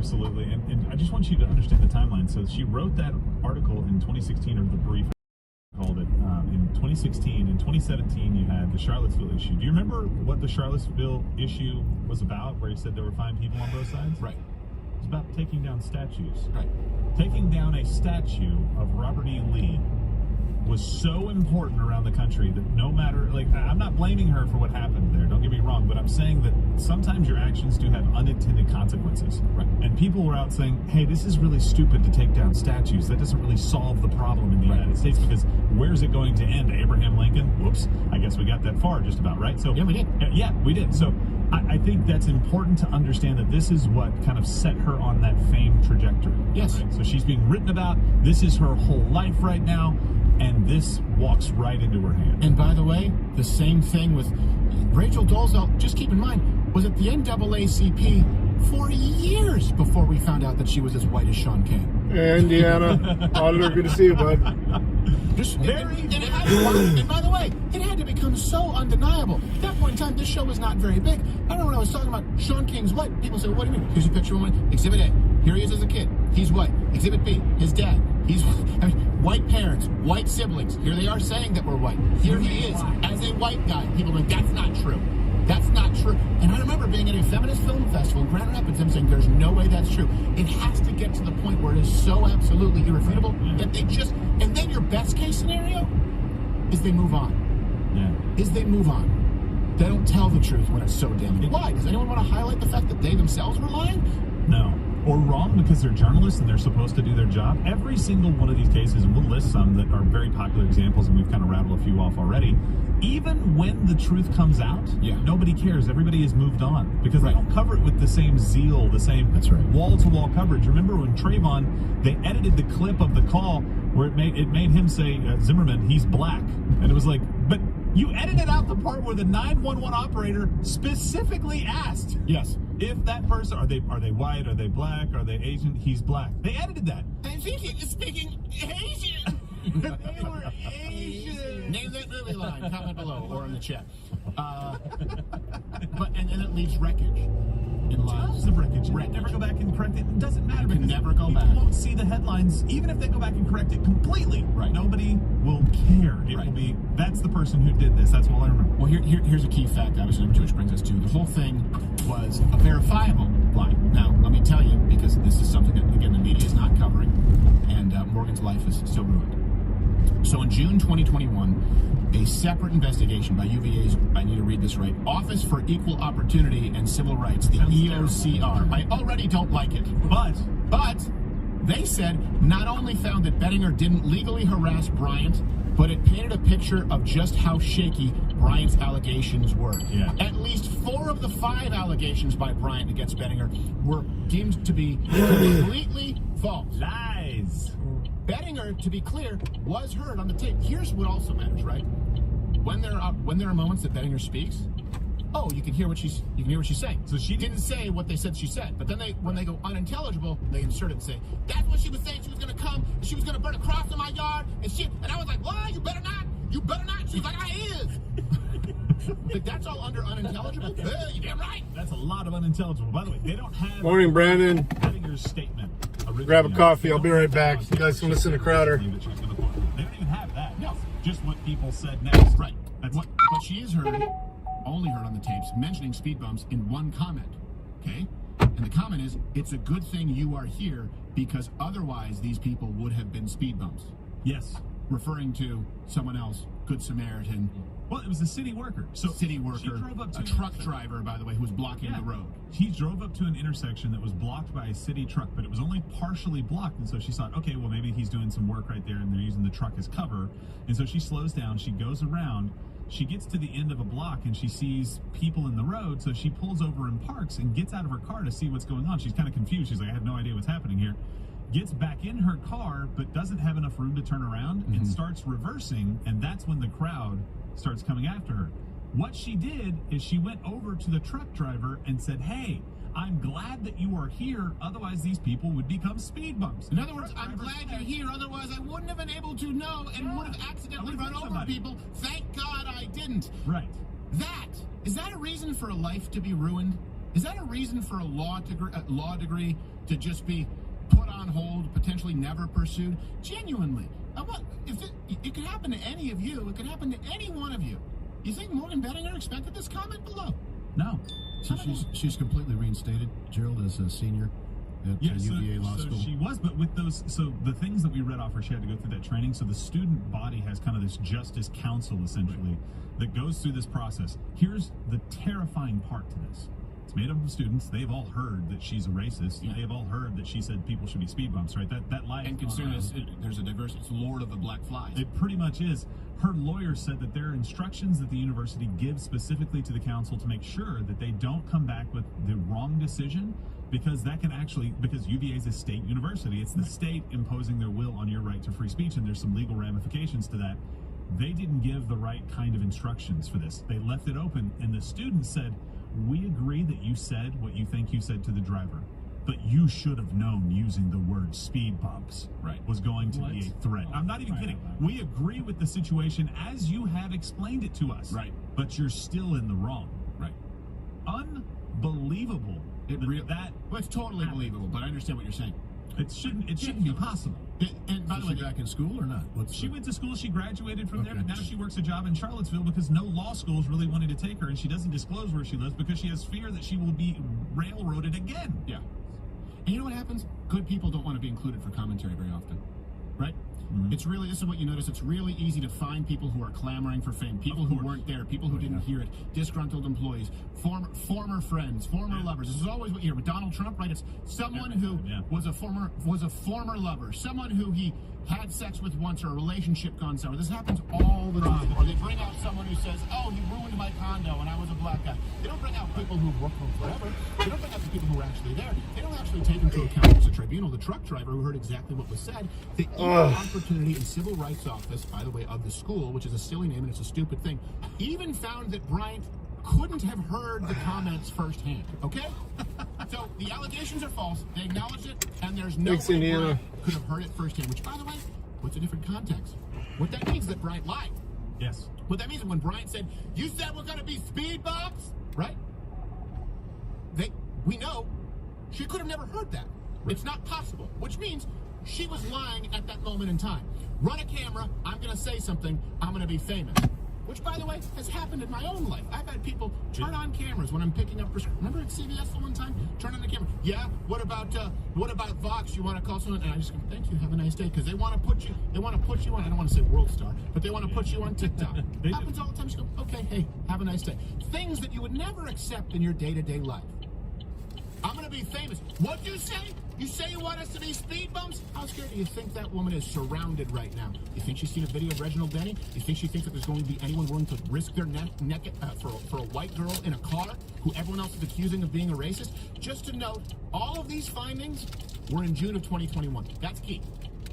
Absolutely, and I just want you to understand the timeline. So she wrote that article in 2016, or the brief, called it, in 2016. In 2017, you had the Charlottesville issue. Do you remember what the Charlottesville issue was about, where he said there were fine people on both sides? Right. It was about taking down statues. Right. Taking down a statue of Robert E. Lee was so important around the country that no matter, like, I'm not blaming her for what happened there, don't get me wrong, but I'm saying that sometimes your actions do have unintended consequences. Right. And people were out saying, hey, this is really stupid to take down statues. That doesn't really solve the problem in the United States, because where's it going to end? Abraham Lincoln? Whoops. I guess we got that far just about, right? So yeah, we did. Yeah, we did. So I think that's important to understand, that this is what kind of set her on that fame trajectory. Yes. Right? So she's being written about. This is her whole life right now. And this walks right into her hand. And by the way, the same thing with Rachel Dolezal, just keep in mind, was at the NAACP for years before we found out that she was as white as Sean King. Hey, Indiana. Auditor, good to see you, bud. And by the way, it had to become so undeniable. At that point in time, this show was not very big. I remember when I was talking about Sean King's white, people say, what do you mean? Here's a picture of one. Exhibit A, here he is as a kid. He's white. Exhibit B, his dad. White parents, white siblings. Here they are saying that we're white. Here he is as a white guy. People go, that's not true. That's not true. And I remember being at a feminist film festival in Grand Rapids and saying, there's no way that's true. It has to get to the point where it is so absolutely irrefutable that they just, and then your best case scenario is they move on. Yeah. Is they move on. They don't tell the truth when it's so damning. Why? Does anyone want to highlight the fact that they themselves were lying? No. Or wrong, because they're journalists and they're supposed to do their job. Every single one of these cases, and we'll list some that are very popular examples, and we've kind of rattled a few off already. Even when the truth comes out, nobody cares. Everybody has moved on, because they don't cover it with the same zeal, the same wall-to-wall coverage. Remember when Trayvon, they edited the clip of the call where it made him say, Zimmerman, he's black. And it was like, but you edited out the part where the 911 operator specifically asked. Yes. If that person, are they white, are they black, are they Asian? He's black. They edited that. I think he is speaking Asian. They were Asian. Name that movie line. Comment below or in the chat. But and it leaves wreckage in lives. Tons of wreckage. Never go back and correct it. It doesn't matter. You can never go back. People won't see the headlines, even if they go back and correct it completely. Right. Nobody will care. It will be, that's the person who did this. That's all I remember. Well, here's a key fact, obviously, which brings us to the whole thing was a verifiable lie. Now, let me tell you, because this is something that, again, the media is not covering, and Morgan's life is still ruined. So in June 2021, a separate investigation by UVA's, I need to read this right, Office for Equal Opportunity and Civil Rights, the EOCR. I already don't like it. But they said not only found that Bettinger didn't legally harass Bryant, but it painted a picture of just how shaky Bryant's allegations were. Yeah. At least 4 of the 5 allegations by Bryant against Bettinger were deemed to be completely false. Lies. Bettinger, to be clear, was heard on the tape. Here's what also matters, right? When there are moments that Bettinger speaks, you can hear what she's saying. So she didn't say what they said she said, but then when they go unintelligible, they insert it and say, that's what she was saying. She was going to come and she was going to burn a cross in my yard and I was like, why? You better not. She's like, I is. Like, that's all under unintelligible. You damn right. That's a lot of unintelligible. By the way, they don't have Morning, Brandon. Bettinger's statement. Grab a coffee. I'll be right back. You guys can listen to Crowder. They don't even have that. No. Just what people said next. Right. But she is only heard on the tapes mentioning speed bumps in one comment. Okay? And the comment is, it's a good thing you are here because otherwise these people would have been speed bumps. Yes. Referring to someone else, Good Samaritan. Well, it was a city worker. City worker, a truck driver, by the way, who was blocking the road. He drove up to an intersection that was blocked by a city truck, but it was only partially blocked. And so she thought, okay, well, maybe he's doing some work right there and they're using the truck as cover. And so she slows down, she goes around, she gets to the end of a block and she sees people in the road. So she pulls over and parks and gets out of her car to see what's going on. She's kind of confused. She's like, I have no idea what's happening here. Gets back in her car, but doesn't have enough room to turn around and starts reversing. And that's when the crowd starts coming after her. What she did is she went over to the truck driver and said, hey, I'm glad that you are here. Otherwise, these people would become speed bumps. In other words, I'm glad you're here. Otherwise, I wouldn't have been able to know and would have accidentally run over people. Thank God I didn't. Right. Is that a reason for a life to be ruined? Is that a reason for a law degree to just be put on hold, potentially never pursued. Genuinely, if it could happen to any of you, it could happen to any one of you. You think Morgan Bettinger expected this? Comment below. No. So she's completely reinstated, Gerald, as a senior at UVA Law School. So she was, but with those, so the things that we read off her, she had to go through that training. So the student body has kind of this justice council, essentially, that goes through this process. Here's the terrifying part to this. It's made up of students. They've all heard that she's a racist. Yeah. They've all heard that she said people should be speed bumps, right? That lie. And considering there's a diverse, it's Lord of the Black Flies. It pretty much is. Her lawyer said that there are instructions that the university gives specifically to the council to make sure that they don't come back with the wrong decision, because that can actually, because UVA is a state university, it's the state imposing their will on your right to free speech, and there's some legal ramifications to that. They didn't give the right kind of instructions for this. They left it open, and the students said, we agree that you said what you think you said to the driver, but you should have known using the word speed bumps was going to be a threat. I'm not even kidding. We agree with the situation as you have explained it to us. Right. But you're still in the wrong. Right. Unbelievable. Well, it's totally believable, but I understand what you're saying. It shouldn't be possible. And by the way, back in school or not? She went to school, she graduated from there, Okay. but now she works a job in Charlottesville because no law schools really wanted to take her, and she doesn't disclose where she lives because she has fear that she will be railroaded again. Yeah. And you know what happens? Good people don't want to be included for commentary very often, right? Mm-hmm. It's really, this is what you notice, it's really easy to find people who are clamoring for fame, people who weren't there, people who didn't hear it, disgruntled employees, former friends, former lovers. This is always what you hear with Donald Trump, right? It's someone who was a former lover, someone who he had sex with once, or a relationship gone sour. This happens all the time. Or they bring out someone who says, oh, he ruined my condo and I was a black guy. They don't bring out people who worked for him forever. They don't bring out the people who were actually there. They don't actually take into account as a tribunal the truck driver who heard exactly what was said. The Equal Opportunity and Civil Rights Office, by the way, of the school, which is a silly name and it's a stupid thing, even found that Bryant couldn't have heard the comments firsthand, okay? So the allegations are false, they acknowledged it, and there's no way Bryant could have heard it firsthand, which, by the way, puts a different context. What that means is that Bryant lied. Yes. What that means is when Bryant said, you said we're going to be speed bumps, right? We know she could have never heard that. Right. It's not possible, which means she was lying at that moment in time. Run a camera, I'm going to say something, I'm going to be famous. Which, by the way, has happened in my own life. I've had people turn on cameras when I'm picking up prescriptions. Remember at CVS the one time? Turn on the camera. Yeah, what about Vox? You want to call someone? And I just go, thank you, have a nice day. Because they want to put you on, I don't want to say world star, but they want to put you on TikTok. It happens all the time. You go, okay, hey, have a nice day. Things that you would never accept in your day-to-day life. I'm going to be famous. What'd you say? You say you want us to be speed bumps? How scared do you think that woman is surrounded right now? You think she's seen a video of Reginald Denny? You think she thinks that there's going to be anyone willing to risk their neck for a white girl in a car who everyone else is accusing of being a racist? Just to note, all of these findings were in June of 2021. That's key.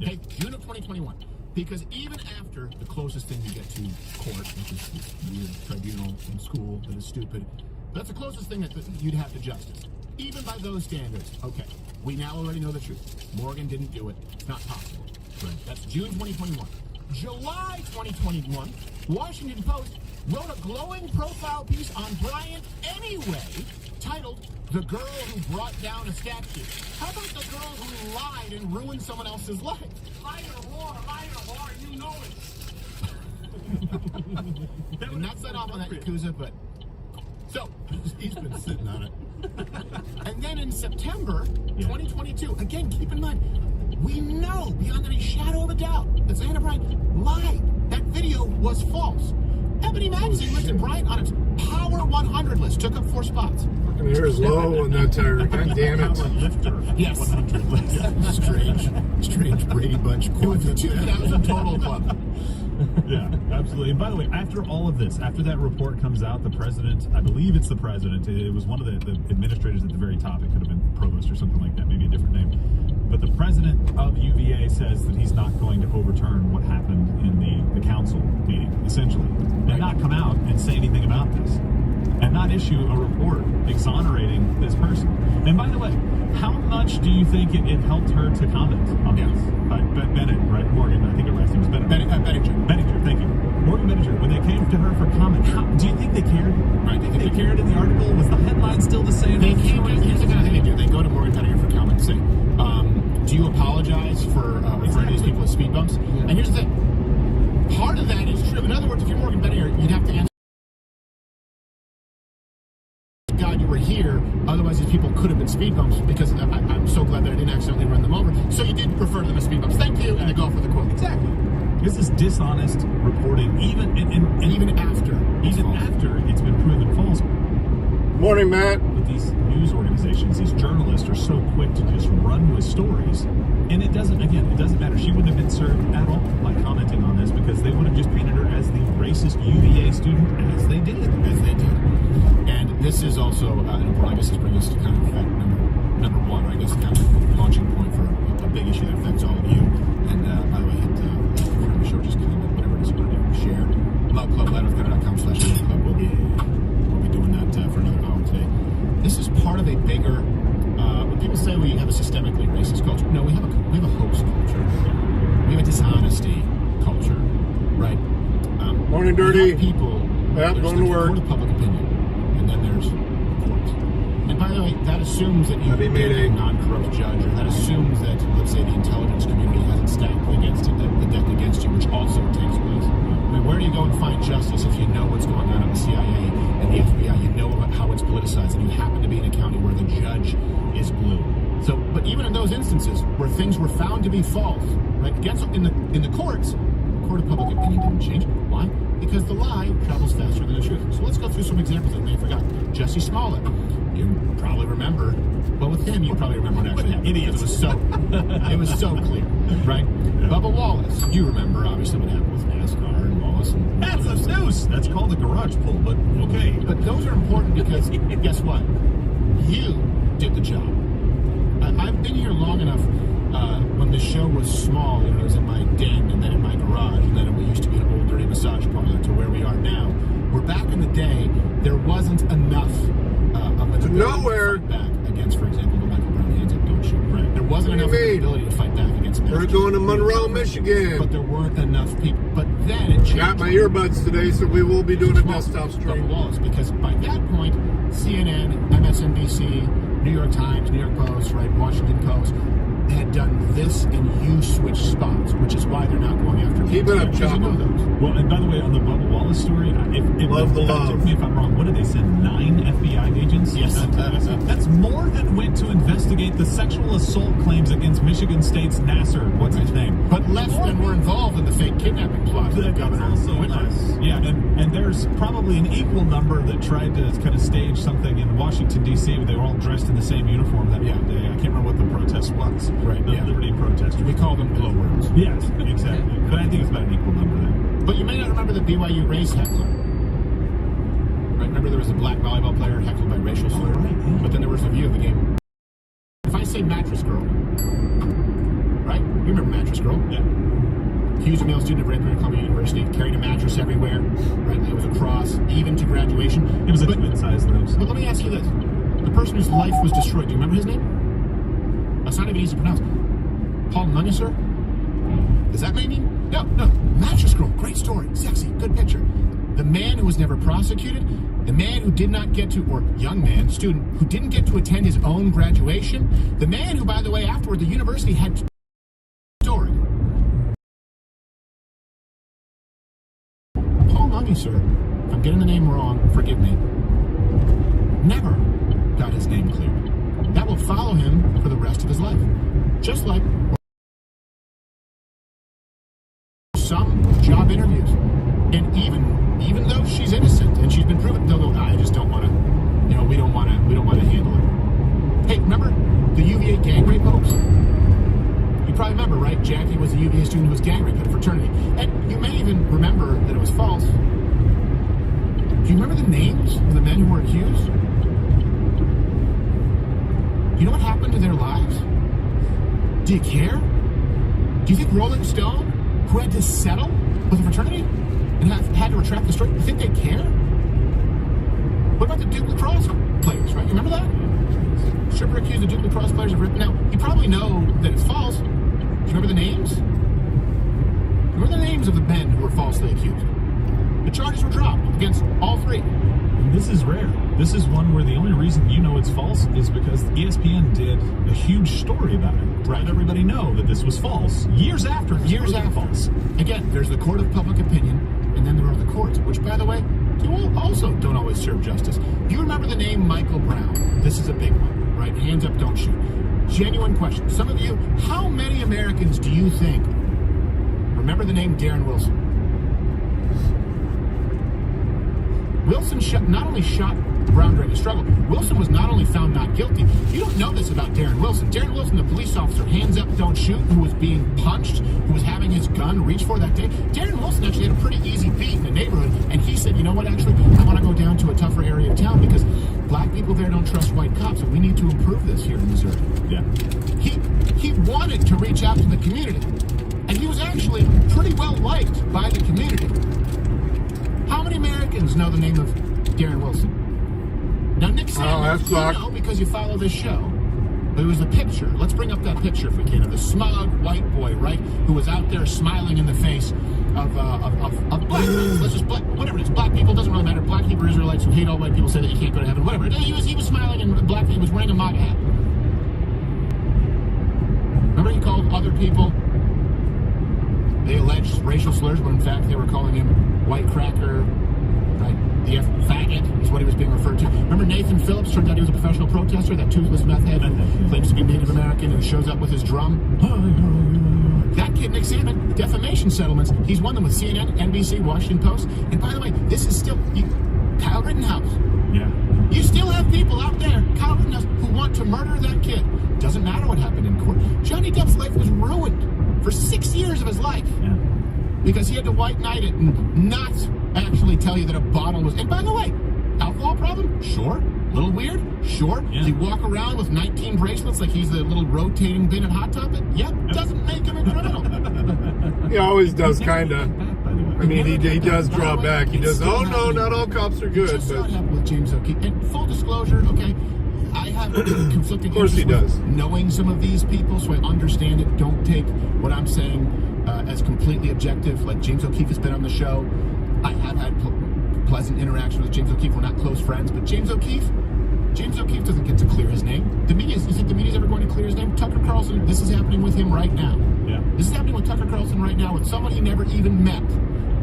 Okay, June of 2021. Because even after the closest thing you get to court, which is this weird tribunal in school that is stupid, that's the closest thing that you'd have to justice. Even by those standards, okay, we now already know the truth. Morgan didn't do it. It's not possible. Right. That's June 2021. July 2021, Washington Post wrote a glowing profile piece on Bryant anyway, titled, "The Girl Who Brought Down a Statue." How about the girl who lied and ruined someone else's life? Liar, whore, you know it. And not set off on that Yakuza, but... So, He's been sitting on it. And then in September 2022, again, keep in mind, we know beyond any shadow of a doubt that Xana Bryant lied. That video was false. Ebony Magazine listed Bryant on its Power 100 list, took up 4 spots. Fucking hair is low on that tire. God damn it. Yes. 100 list. Strange Brady Bunch quad. 2,000 total club. Yeah, absolutely. And by the way, after all of this, after that report comes out, the president, I believe it's the president, it was one of the administrators at the very top, it could have been provost or something like that, maybe a different name. But the president of UVA says that he's not going to overturn what happened in the council meeting, essentially. And not come out and say anything about this. and not issue a report exonerating this person. And by the way, how much do you think it helped her to comment on this? Bennett, right? Morgan, I think her last name was Bennett. Benninger, thank you. Morgan Benninger, when they came to her for comment, do you think they cared? Right. Do you think they cared in the article? Was the headline still the same? They came in, here's the kind of thing they do. They go to Morgan Benninger for comment and say, do you apologize for referring to these people as speed bumps? And here's the thing. Part of that is true. In other words, if you're Morgan Benninger, you'd have to answer, God, you were here. Otherwise, these people could have been speed bumps because I'm so glad that I didn't accidentally run them over. So you did refer to them as speed bumps. Thank you. And they go off with the quote. Exactly. This is dishonest reporting, even after it's been proven false. Morning, Matt. But these news organizations, these journalists are so quick to just run with stories. And it doesn't matter. She wouldn't have been served at all by commenting on this because they would have just painted her as the racist UVA student as they did. And this is also an important, I guess this brings us to kind of fact number one, or I guess kind of launching point for a big issue that affects all of you. And by the way, hit the show, just comment, whatever it is you want to do, share. Love Club, letterfcutter.com/club. We'll be doing that for another hour today. This is part of a bigger, when people say we have a systemically racist culture, no, we have a host culture. We have a dishonesty culture, right? Morning, Dirty. People, Yep, going to work. Court of public opinion, and then there's courts. And by the way, that assumes that you Have you made a a non-corrupt judge, or that assumes that, let's say, the intelligence community hasn't stacked against it, the deck against you, which also takes place. I mean, where do you go and find justice if you know what's going on in the CIA and the FBI? You know how it's politicized, and you happen to be in a county where the judge is blue. So, but even in those instances where things were found to be false, right? In the courts, the court of public opinion didn't change. Why? Because the lie travels faster than the truth. So let's go through some examples that you may have forgotten. Jesse Smollett, you probably remember. Well, with him, you probably remember what actually happened. Idiots. It was so clear, right? Yeah. Bubba Wallace, you remember obviously what happened with NASCAR and Wallace. And that's a noose. That's called a garage pull, but okay. But those are important because guess what? You did the job. I've been here long enough. When the show was small, it was in my den, and then in my garage, and then it used to be an old dirty massage parlor to where we are now. Where back in the day, there wasn't enough of an ability to fight back against, for example, the Michael Brown hands up, don't shoot. Right. There wasn't enough ability to fight back against. We're going to Monroe, Michigan. But there weren't enough people. But then it changed. Got my earbuds today, so we will be doing a desktop stream. Because by that point, CNN, MSNBC, New York Times, New York Post, right, Washington Post, had done this, and you switched spots, which is why they're not going after me. Keep it up, Chopper. You know those. Well, and by the way, on the Bubba Wallace story, love the love. Correct me if I'm wrong. What did they send? 9 FBI agents? Yes. That's more than went to investigate the sexual assault claims against Michigan State's Nasser. What's his name? But less than were involved in the fake kidnapping plot for the governor. Also less. Yeah, and there's probably an equal number that tried to kind of stage something in Washington, D.C. They were all dressed in the same uniform that one day. I can't remember what the protest was. Right. The Liberty protesters. We call them glowworms. Yes, exactly. But I think it's about an equal number there. But you may not remember the BYU race heckler. Right? Remember there was a black volleyball player heckled by racial slur? Right, yeah. But then there was a view of the game. If I say mattress girl, right? You remember mattress girl? Yeah. Hughes, a male student of Red Columbia University, carried a mattress everywhere. Right? It was a cross, even to graduation. It was a twin-sized nose. But let me ask you this. The person whose life was destroyed, do you remember his name? It's not even easy to pronounce. Paul Nungesser? Does that mean him? No. Mattress girl, great story, sexy, good picture. The man who was never prosecuted, the man who did not get to, or young man, student, who didn't get to attend his own graduation, the man who, by the way, afterward, the university had story. Paul Nungesser, if I'm getting the name wrong, forgive me, never got his name cleared. That will follow him for the rest of his life. Just like some job interviews. And even though she's innocent and she's been proven, they'll go, I just don't want to, we don't want to handle it. Hey, remember the UVA gang rape hoax? You probably remember, right? Jackie was a UVA student who was gang raped at a fraternity. And you may even remember that it was false. Do you remember the names of the men who were accused? You know what happened to their lives? Do you care? Do you think Rolling Stone, who had to settle with a fraternity and had to retract the story, you think they care? What about the Duke lacrosse players, right? You remember that? Stripper accused the Duke lacrosse players of raping. Now, you probably know that it's false. Do you remember the names? Remember the names of the men who were falsely accused? The charges were dropped against all three. This is rare. This is one where the only reason you know it's false is because ESPN did a huge story about it. Right. Let everybody know that this was false. Years after. False. Again, there's the court of public opinion, and then there are the courts, which, by the way, also don't always serve justice. Do you remember the name Michael Brown? This is a big one, right? Hands up, don't shoot. Genuine question. Some of you, how many Americans do you think remember the name Darren Wilson? Wilson not only shot Brown during the struggle, Wilson was not only found not guilty. You don't know this about Darren Wilson. Darren Wilson, the police officer, hands up, don't shoot, who was being punched, who was having his gun reached for that day. Darren Wilson actually had a pretty easy beat in the neighborhood, and he said, you know what, actually, I want to go down to a tougher area of town because black people there don't trust white cops, and we need to improve this here in Missouri. Yeah. He wanted to reach out to the community, and he was actually pretty well liked by the community. How many Americans know the name of Darren Wilson? Now, Nick Sanders, you know because you follow this show. But it was the picture. Let's bring up that picture if we can of the smug white boy, right, who was out there smiling in the face of black people. Let's just whatever it is. Black people doesn't really matter. Black Hebrew Israelites who hate all white people say that you can't go to heaven. Whatever. He was smiling and he was wearing a MAGA hat. Remember, he called other people. They alleged racial slurs, but in fact they were calling him white cracker, right? The faggot is what he was being referred to. Remember Nathan Phillips? Turned out he was a professional protester, that toothless meth head who claims to be Native American and shows up with his drum. That kid, Nick Salmon, defamation settlements. He's won them with CNN, NBC, Washington Post. And by the way, this is still Kyle Rittenhouse. Yeah. You still have people out there, Kyle Rittenhouse, who want to murder that kid. Doesn't matter what happened in court. Johnny Depp's life was ruined for 6 years of his life. Yeah. Because he had to white knight it and not actually tell you that a bottle was... And by the way, alcohol problem? Sure. Little weird? Sure. Yeah. Does he walk around with 19 bracelets like he's the little rotating bin at Hot Topic? Yep. Doesn't make him a criminal. He always does, kind of. I mean, he does draw back. He does, oh, no, not all cops are good. Just saw it happen with James O'Keefe. And full disclosure, okay, I have conflicting interests with knowing some of these people, so I understand it. Don't take what I'm saying as completely objective. Like James O'Keefe has been on the show. I have had pleasant interaction with James O'Keefe. We're not close friends, but James O'Keefe doesn't get to clear his name. You think the media's ever going to clear his name? Tucker Carlson, this is happening with him right now. Yeah. This is happening with Tucker Carlson right now with someone he never even met.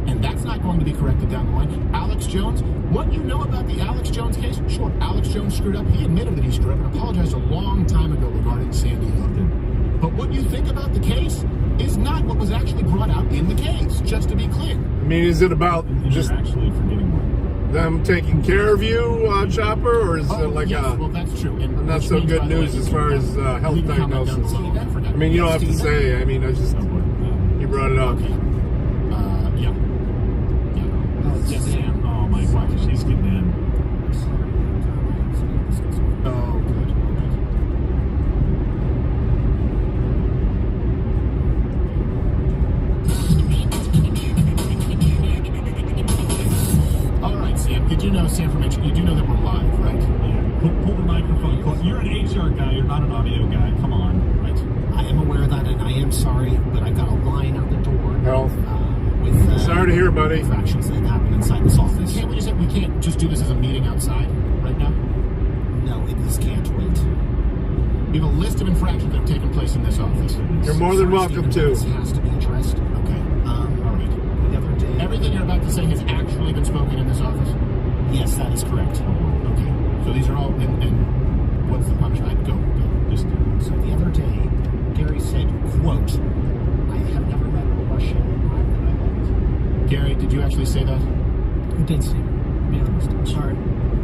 And that's not going to be corrected down the line. Alex Jones, what you know about the Alex Jones case? Sure, Alex Jones screwed up. He admitted that he screwed up and apologized a long time ago regarding Sandy Hook. But what you think about the case is not what was actually brought out in the case, just to be clear. I mean, is it about just actually forgetting one? Them taking care of you, Chopper, or is it like well, that's true. And not so good news as far as health diagnosis? I mean, you don't have to say. I mean, I just you brought it up. Okay. Yes, Sam. Oh my gosh, she's getting in. Oh, good. All right, Sam. Did you know, Sam, you do know that we're live, right? Yeah. Pull the microphone close. You're an HR guy. You're not an audio guy. Come on. Right. I am aware of that, and I am sorry, but I got a line out the door. Health. With sorry to hear, buddy. Infractions that happen inside this office. We can't just do this as a meeting outside right now? No, this can't wait. We have a list of infractions that have taken place in this office. You're more than welcome to. This has to be addressed. Okay. All right. The other day... Everything you're about to say has actually been spoken in this office? Yes, that is correct. Okay. So these are all... And what's the punishment? Go. So the other day, Gary said, quote, I have never met a Russian that I met. Gary, did you actually say that? I did say that. Be honest. I'm sorry.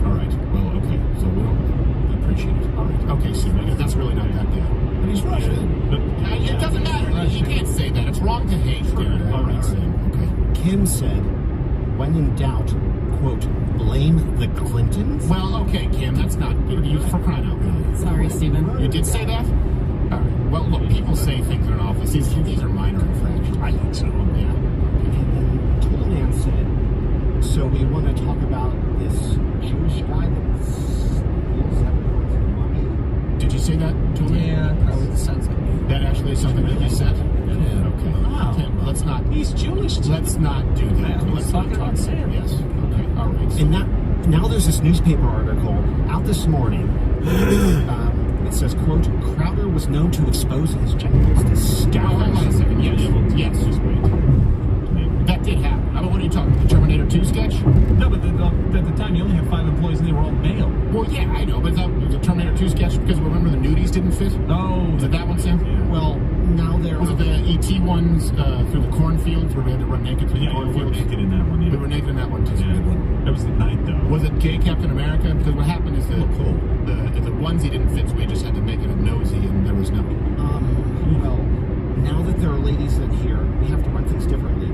All right. Well, okay. So we appreciate it. All right. Okay, so that's really not that bad. But he's Russian. But it doesn't matter. You can't say that. It's wrong to hate, Gary. All right, Sam. Okay. Kim said, when in doubt, quote, blame the Clintons? Well, okay, Kim, that's not you for crying out loud. Sorry, Stephen. You did say that? All right. Well, look, people say things in an office. These are minor infractions. I think so. Yeah. And then Toolman said, so we want to talk about this Jewish guy that actually something that he said? Okay. Wow. Tim, let's not. He's Jewish. Let's not do that. Yeah, Let's not talking talk. about Sam. Yes. Okay. All right. So And now there's this newspaper article out this morning. It says, quote, Crowder was known to expose his genitals to hold scoundrels. on a second. Yes. Just wait. That did happen. I mean, what are you talking? The Terminator 2 sketch? No, but at the time you only had 5 employees and they were all male. Well, yeah, I know, but that was a Terminator 2 sketch because remember the nudies didn't fit? Oh, Was it that one, Sam? Yeah. Well, now they're... Was it the E.T. ones through the cornfields where we had to run naked through Yeah, the we were cornfields? naked in that one. Yeah. We were naked in that one, too. Yeah. Good one. That was the night though. Was it gay Captain America? Because what happened is the onesie didn't fit, so we just had to make it a nosy, and there was no... well, now that there are ladies in here, we have to run things differently.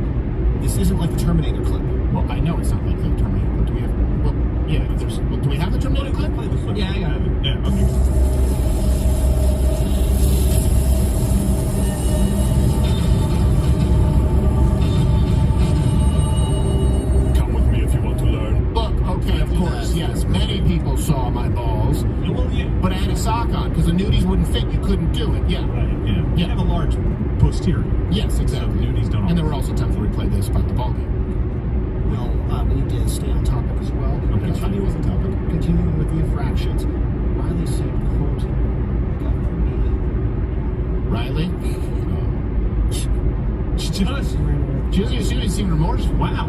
This isn't like the Terminator clip. Well, I know it's not like the Terminator, but do we have... Well, yeah, there's... Well, do we have the Terminator clip? Yeah, I got it. Yeah, okay. Yes, many people saw my balls, but I had a sock on because the nudies wouldn't fit. You couldn't do it. Yeah. Right, yeah. You Yeah. have a large posterior. Yes, exactly. So nudies don't And there were always- also times where we played this about the ball game. Well, we need to stay on topic as well. Okay, Continuing with the infractions. Riley said, quote, Governor me. Riley? She does. She doesn't seem remorseful. Wow.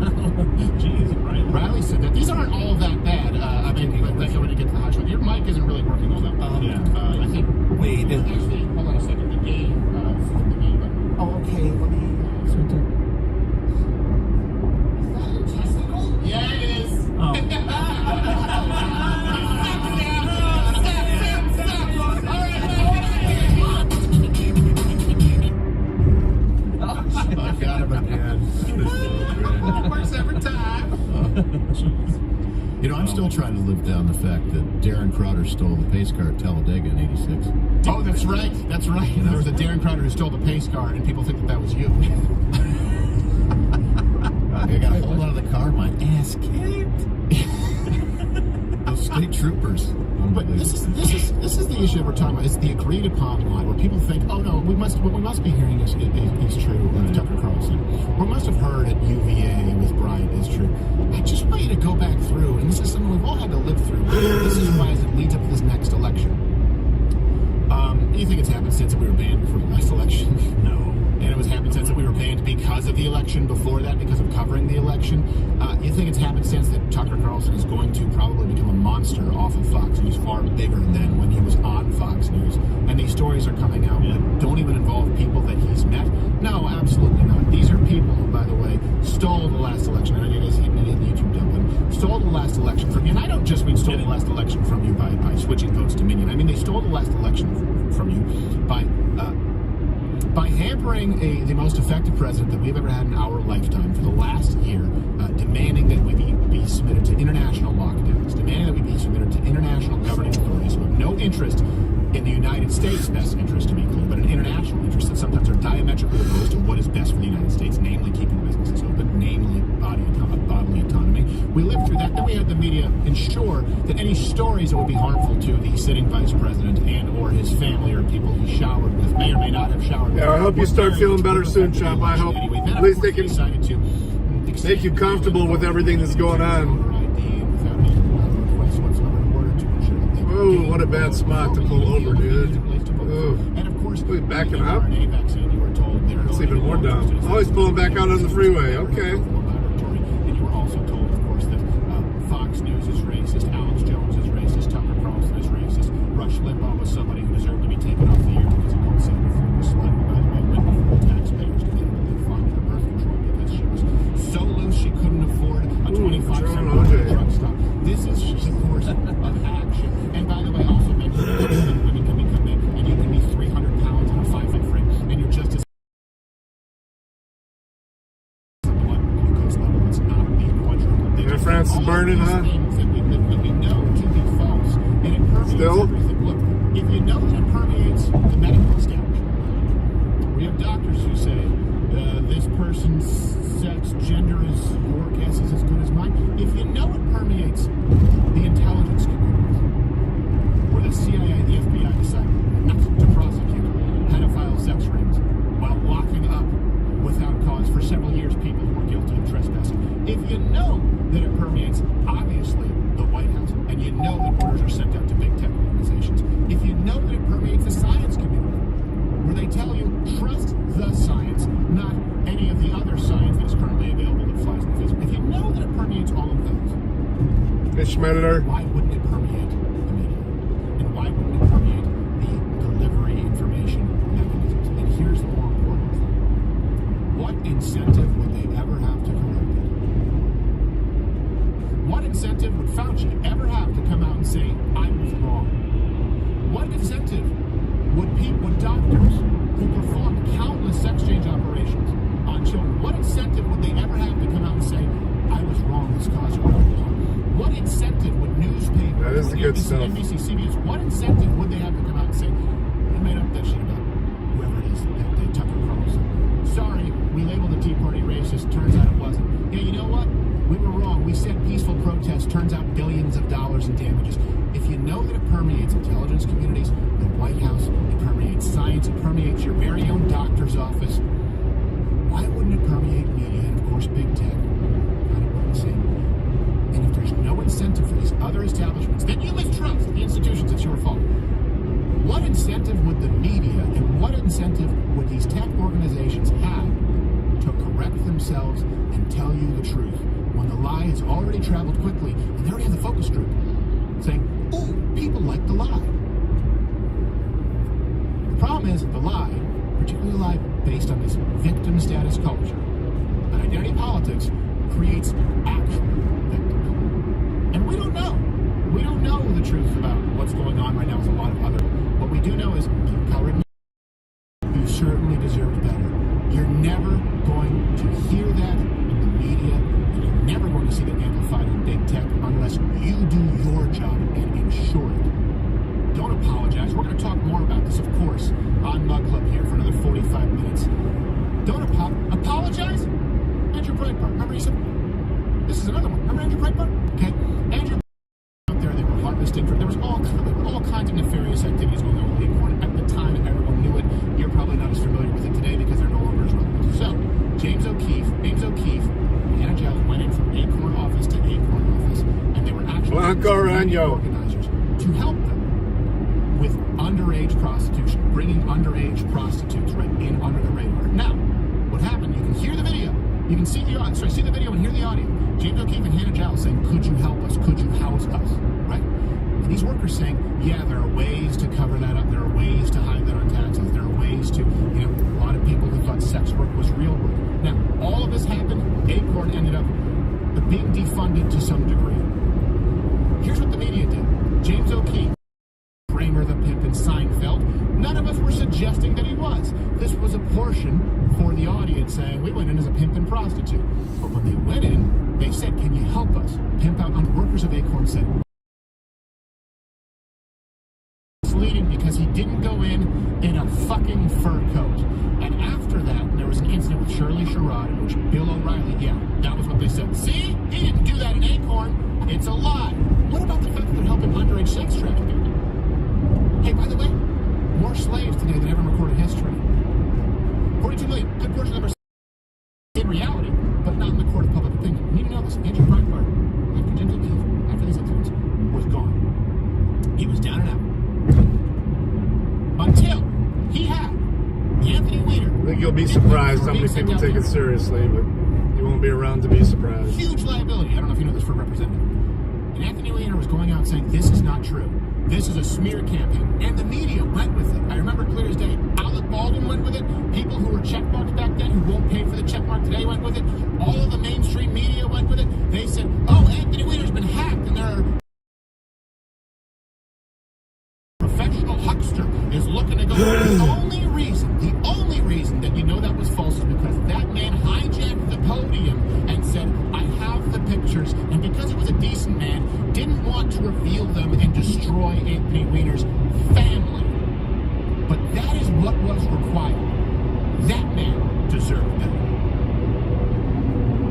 Jeez, right. Riley said that these aren't all that bad. I mean, but like, when you get to the hot shot, your mic isn't really working all that well. Yeah. I think. Wait. Actually, hold on a second. The game button. Oh, okay. Let me... Yeah, it is. Oh. I got him again. Works every time. You know, I'm still trying to live down the fact that Darren Crowder stole the pace car at Talladega in '86. Oh, that's right. That's right. You know, there was a Darren Crowder who stole the pace car, and people think that was you. I got pulled out of the car, my ass kicked. Those state troopers. But this is the issue that we're talking about. It's the agreed upon line where people think, oh no, what we must be hearing is true of Tucker Carlson. What we must have heard at UVA with Bryant is true. I just want you to go back through, and this is something we've all had to live through. This is why as it leads up to this next election. You think it's happenstance that we were banned before the last election? No. And it was happenstance that we were banned because of the election before that, because of covering the election. You think it's happenstance that Tucker Carlson is going to probably become a monster off of Fox News, far bigger than when he was on Fox News. And these stories are coming out that don't even involve people that he's met. No, absolutely not. These are people who, by the way, stole the last election. I know you guys hit me in the YouTube dump, stole the last election from you. And I don't just mean stole the last election from you by switching votes to Minion. I mean they stole the last election from you by hampering the most effective president that we've ever had in our lifetime for the last year, demanding that we be submitted to international lockdowns, demanding that we be submitted to international governing authorities who have no interest in the United States' best interest, to be clear, but an international interest that sometimes are diametrically opposed to what is best for the United States, namely keeping businesses open, namely bodily autonomy. We lived through that. Then we had the media ensure that any stories that would be harmful to the sitting vice president and or his family or people he showered with may or may not have showered with. Yeah, I hope you start feeling better soon, Chop. I hope at least they can make you comfortable with everything that's going on. Oh, what a bad spot to pull over, dude. Oh, he's backing up. That's even more dumb. Oh, he's pulling back out on the freeway. Okay. And you were also told, of course, that Fox News is racist, Alex Jones is racist, Tucker Carlson is racist, Rush Limbaugh was somebody who deserved to be taken off the air because he called Senator Flynn a slut, who, by the way, went before taxpayers to get her to fund her birth control because she was so loose she couldn't afford a 25-cent drug stop. This is the course of action. And by the way, also make sure that women can become men, and you can be 300 pounds on a 5-foot frame, and you're just as blood glucose level. It's not the quadruple. Yeah, France is burning, huh? Things that we know to be false, and it permeates everything. Look, if you know that it permeates the medical establishment, we have doctors who say this person's sex, gender is your guess is as good as mine. If you know it permeates the intelligence community, where the CIA and the FBI decide not to prosecute pedophile sex rape they tell you, trust the science, not any of the other science that is currently available that flies in the face. If you know that it permeates all of those, Schmedler. why wouldn't it permeate the media? And why wouldn't it permeate the delivery information mechanisms? And here's the more important thing. What incentive would they ever have to correct it? What incentive would Fauci ever have to come out and say, I was wrong? What incentive would doctors who perform countless sex change operations on children, what incentive would they ever have to come out and say, I was wrong, this caused harm? What incentive would newspapers, that is the good stuff. NBC, CBS, what incentive would they have to come out and say, you made up that shit about whoever it is that day, Tucker Carlson? Sorry, we labeled the Tea Party racist, turns out it wasn't. Yeah, you know what? We were wrong. We said peaceful protest, turns out billions of dollars in damages. If you know that it permeates intelligence communities, the White House, it permeates science, it permeates your very own doctor's office, why wouldn't it permeate media and, of course, big tech? Kind of what I'm saying. And if there's no incentive for these other establishments, then you mistrust the institutions. It's your fault. What incentive would the media and what incentive would these tech organizations have to correct themselves and tell you the truth when the lie has already traveled quickly and they already have the focus group saying, ooh, people like the lie. The problem is the lie, particularly the lie based on this victim status culture and identity politics, creates actual victims. And we don't know. We don't know the truth about what's going on right now with a lot of other. What we do know is you certainly deserved better. You're never going to hear that in the media, and you're never going to see that amplified in big tech unless you do your job and ensure it. Don't apologize. We're going to talk more about this, of course, on Mug Club here for another 45 minutes. Don't apologize? Andrew Breitbart. Remember he said, this is another one. Remember Andrew Breitbart? Okay. Andrew out there, they were harvesting. There were all kinds of nefarious activities going on with Acorn. At the time, everyone knew it. You're probably not as familiar with it today because they're no longer as relevant. So, James O'Keefe, Hannah Giles went in from Acorn office to Acorn office, and they were actually organizers to help them with underage prostitution, bringing underage prostitutes right in under the radar. Now, what happened? You can hear the video. You can see see the video and hear the audio. James O'Keefe and Hannah Giles saying, could you help us? Could you house us? Right? And these workers saying, yeah, there are ways to cover that up. There are ways to hide that on taxes. There are ways to, a lot of people who thought sex work was real work. Now, all of this happened. Acorn ended up being defunded to some degree. Here's what the media did. James O'Keefe, Kramer, the pimp, and Seinfeld, none of us were suggesting that he was. This was a portion for the audience saying, we went in as a pimp and prostitute. But when they went in, they said, can you help us? Pimp out on workers of Acorn said, misleading because he didn't go in a fucking fur coat. And after that, there was an incident with Shirley Sherrod in which Bill O'Reilly, that was what they said. See? He didn't do that in Acorn. It's a lie. What about the fact that they're helping underage sex trafficking? Hey, by the way, more slaves today than ever in recorded history. 42 million. Good portion of them are in reality, but not in the court of public opinion. You need to know this. Andrew Breitbart, after James O'Keefe, after these incidents, was gone. He was down and out. Until he had the Anthony Weiner. I think you'll be surprised how many people take it seriously, but you won't be around to be surprised. Huge liability. I don't know if you know this for a representative. And Anthony Weiner was going out saying, this is not true. This is a smear campaign. And the media went with it. I remember clear as day. Alec Baldwin went with it. People who were checkmarked back then, who won't pay for the checkmark today, went with it. All of the mainstream media went with it. They said, oh, Anthony Weiner's been hacked, and there are professional huckster is looking to go. The only reason that you know that was false is because that man hijacked the podium and said, I have the pictures, and because he was a decent man, didn't want to reveal them and destroy Anthony Weiner's family. But that is what was required. That man deserved better.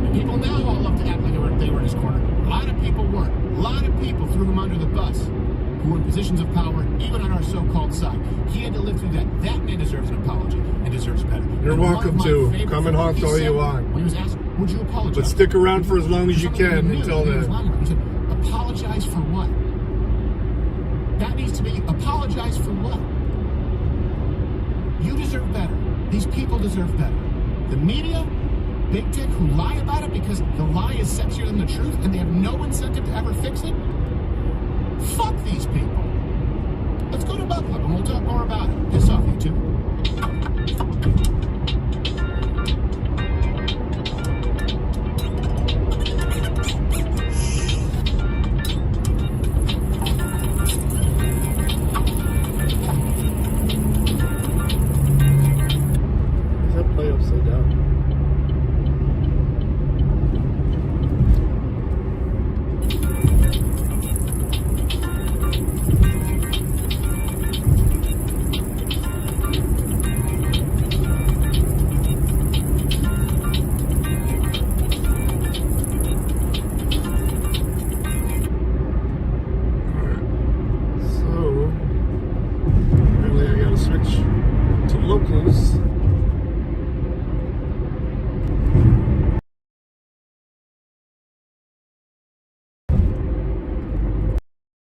And people now all love to act like they were in his corner. A lot of people weren't. A lot of people threw him under the bus, who were in positions of power, even on our so-called side. He had to live through that. That man deserves an apology and deserves better. You're welcome to. Come and honk all you want. When he was asked, would you apologize? But stick around for as long as you can until then. He said, apologize for what? That needs to be, apologize for what? You deserve better. These people deserve better. The media, big tech, who lie about it because the lie is sexier than the truth and they have no incentive to ever fix it. Fuck these people. Let's go to Bug Club and we'll talk more about it. Piss off, you two.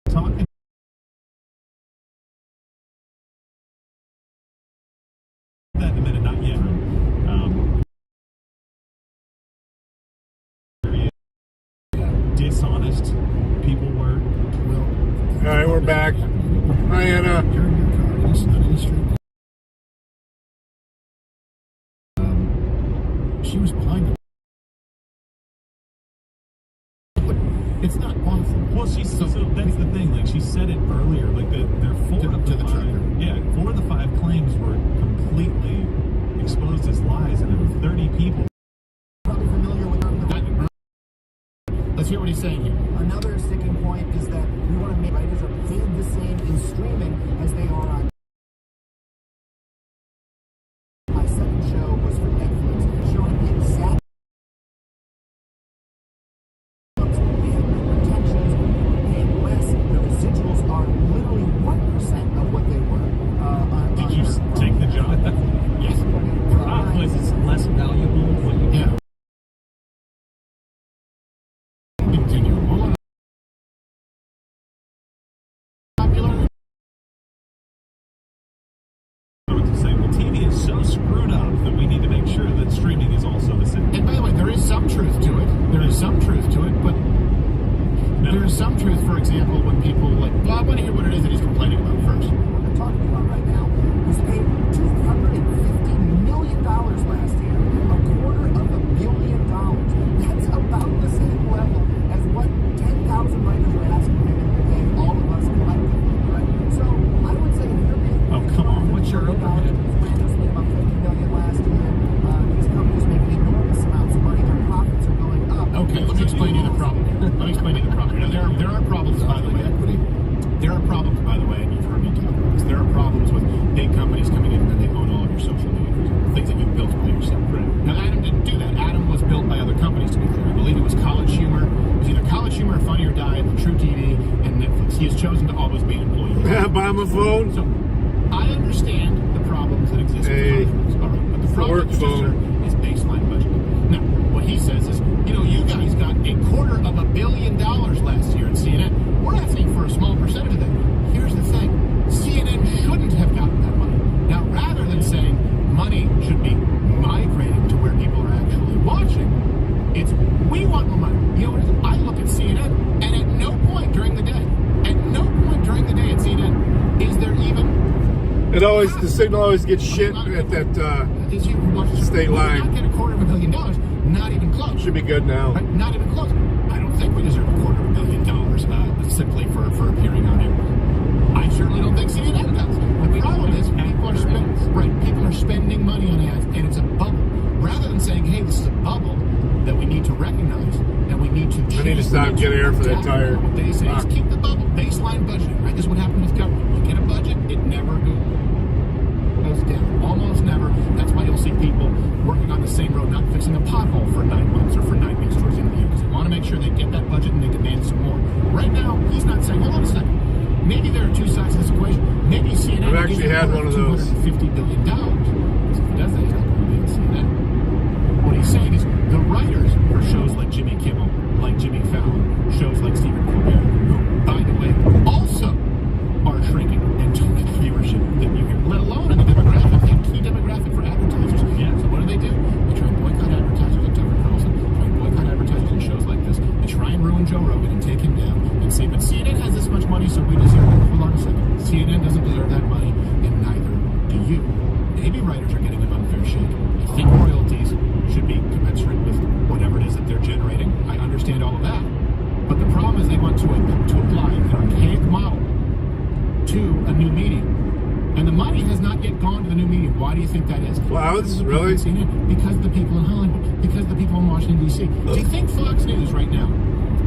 Talking that in a minute, not yet. Very dishonest people were. All right, we're back. Hi, Anna. You're in your car. It's not in the street. She was behind him. It's not awful. Well, so that's the thing. Like she said it earlier. Like they're four of the five. Yeah, 4 of the 5 claims were completely exposed as lies, and there were 30 people. Probably familiar with them. Let's hear what he's saying here. Another sticking point is that we want to make writers are paid the same in streaming as they are on. My second show was for Netflix, showing the exact retentions, paying less. The residuals are literally 1% of what they were. Did you take the job? Yes. Was it less valuable? What you Yeah. Continue. Hold on. Popular. To say, well, TV is so screwed up that we need to make sure that streaming is also the same. And by the way, there is some truth to it. There is some truth to it, but there is some truth, for example, when people like, well, I want to hear what it is that he's complaining about first. What we're talking about right now was paid $250 million last year, $250 million. That's about the same level as what 10,000 writers are asking him to pay all of us collectively, right? So I would say if you're making Oh, come on, what's your overhead? Randos made about $50 million last year. These companies making enormous amounts of money. Their profits are going up. Okay, let me explain to you the problem here. Let me explain to you the problem. Now, there are problems, by the way. There are problems, by the way, and you've heard me talk about this. There are problems with big companies coming in and they own all of your social media, for example, things that you built by yourself. Right. Now, Adam didn't do that. Adam was built by other companies, to be clear. I believe it was College Humor. It was either College Humor, Funny or Die, True TV, and Netflix. He has chosen to always be an employee. Yeah, buy my phone. So, I understand the problems that exist Hey, with contracts. All right, but the problem work that you just phone. heard is baseline budgeting. Now, what he says is, you guys got $250 million last year at CNN. We're asking for a small percentage of that. Here's the thing. CNN shouldn't have gotten that money. Now, rather than saying money should be migrating to where people are actually watching, it's we want more money. You know what it is? I look at CNN, and at no point during the day at CNN is there even... The signal always gets shit at that state line. Not get $250 million, not even close. Should be good now. Right? Not even close. I don't think we deserve $250 million simply for appearing on it. I certainly don't think CNN does. The problem is people are spending money on ads, and it's a bubble. Rather than saying, hey, this is a bubble that we need to recognize and we need to change. I need to stop and get air for that tire. What they say is keep the bubble. Baseline budgeting, right? This is what happened with government. You get a budget, it never goes down. Almost never. That's why you'll see people working on the same road, not fixing a pothole for 9 months or for 9 weeks towards the end of the year, because they want to make sure they get that budget and they demand some more. Right now, he's not saying, hold on a second. Maybe there are two sides to this equation. Maybe CNN I've actually had one of those. $250 billion. Because if he does that, he's not going to be in CNN. What he's saying is the writers for shows like Jimmy Kimmel, like Jimmy Fallon, shows like Stephen Colbert, who, by the way, also are shrinking in terms of viewership that you hear, let alone in the demographic that he maybe writers are getting an unfair shake. I think royalties should be commensurate with whatever it is that they're generating. I understand all of that. But the problem is they want to apply an archaic model to a new medium. And the money has not yet gone to the new medium. Why do you think that is? Clouds, really? Because of the people in Hollywood. Because of the people in Washington, D.C. Do you think Fox News right now,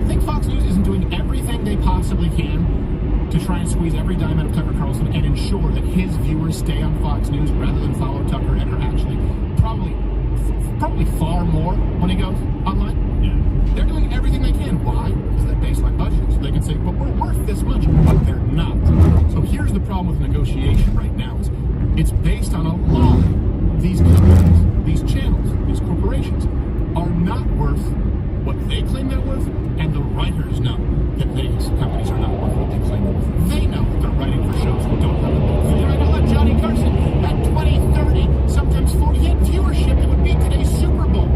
I think Fox News isn't doing everything they possibly can to try and squeeze every dime out of Tucker Carlson and ensure that his viewers stay on Fox News rather than follow Tucker and are actually probably far more when he goes online? Yeah. They're doing everything they can. Why? Because that baseline budget. So they can say, but we're worth this much. But they're not. So here's the problem with negotiation right now is it's based on a lie. These companies, these channels, these corporations are not worth what they claim they're worth, and the writers know that these companies are not worth what they claim they're worth. They know that they're writing for shows that don't have a they're writing like Johnny Carson at 20, 30, sometimes 40. He had viewership that would beat today's Super Bowl.